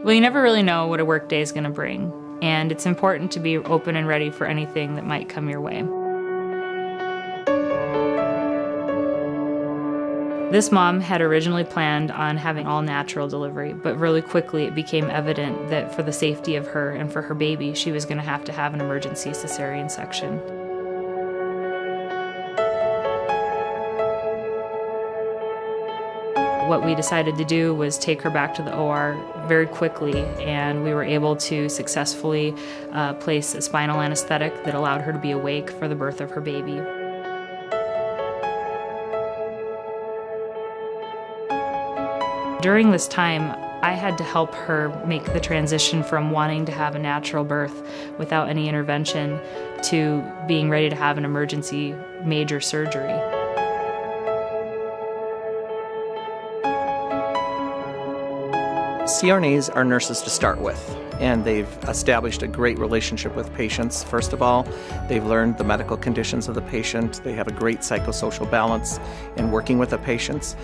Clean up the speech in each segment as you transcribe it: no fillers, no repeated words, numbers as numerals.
Well, you never really know what a work day is going to bring, and it's important to be open and ready for anything that might come your way. This mom had originally planned on having all-natural delivery, but really quickly it became evident that for the safety of her and for her baby, she was going to have an emergency cesarean section. What we decided to do was take her back to the OR very quickly, and we were able to successfully place a spinal anesthetic that allowed her to be awake for the birth of her baby. During this time, I had to help her make the transition from wanting to have a natural birth without any intervention to being ready to have an emergency major surgery. CRNAs are nurses to start with, and they've established a great relationship with patients. First of all, they've learned the medical conditions of the patient. They have a great psychosocial balance in working with the patients.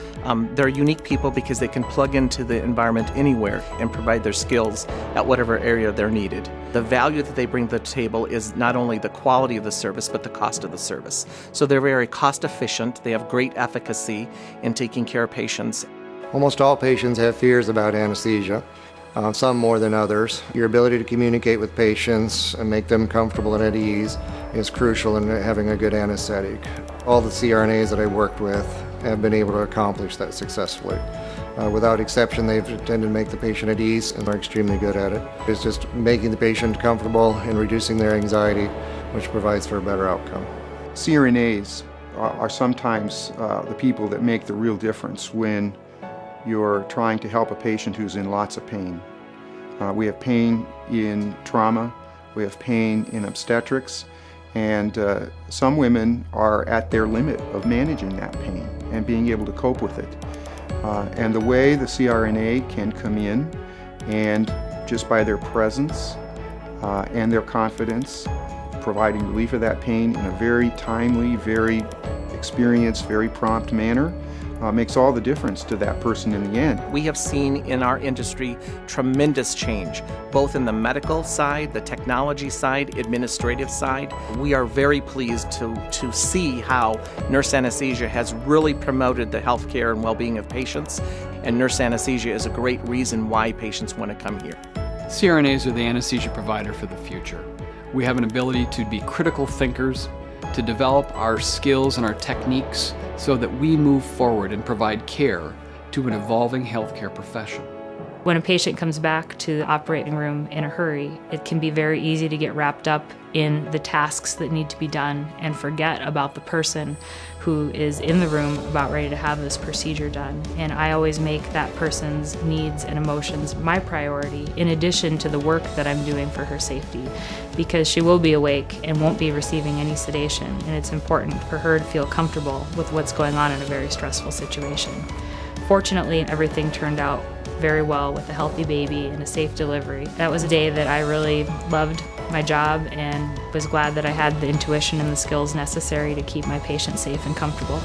They're unique people because they can plug into the environment anywhere and provide their skills at whatever area they're needed. The value that they bring to the table is not only the quality of the service, but the cost of the service. So they're very cost efficient. They have great efficacy in taking care of patients. Almost all patients have fears about anesthesia, some more than others. Your ability to communicate with patients and make them comfortable and at ease is crucial in having a good anesthetic. All the CRNAs that I've worked with have been able to accomplish that successfully. Without exception, they've tended to make the patient at ease and are extremely good at it. It's just making the patient comfortable and reducing their anxiety, which provides for a better outcome. CRNAs are sometimes the people that make the real difference when you're trying to help a patient who's in lots of pain. We have pain in trauma, we have pain in obstetrics, and some women are at their limit of managing that pain and being able to cope with it. And the way the CRNA can come in and just by their presence and their confidence, providing relief of that pain in a very timely, very experienced, very prompt manner, makes all the difference to that person in the end. We have seen in our industry tremendous change, both in the medical side, the technology side, administrative side. We are very pleased to see how nurse anesthesia has really promoted the healthcare and well-being of patients, and nurse anesthesia is a great reason why patients want to come here. CRNAs are the anesthesia provider for the future. We have an ability to be critical thinkers, to develop our skills and our techniques so that we move forward and provide care to an evolving healthcare profession. When a patient comes back to the operating room in a hurry, it can be very easy to get wrapped up in the tasks that need to be done and forget about the person who is in the room about ready to have this procedure done. And I always make that person's needs and emotions my priority in addition to the work that I'm doing for her safety, because she will be awake and won't be receiving any sedation, and it's important for her to feel comfortable with what's going on in a very stressful situation. Fortunately, everything turned out very well with a healthy baby and a safe delivery. That was a day that I really loved my job and was glad that I had the intuition and the skills necessary to keep my patient safe and comfortable.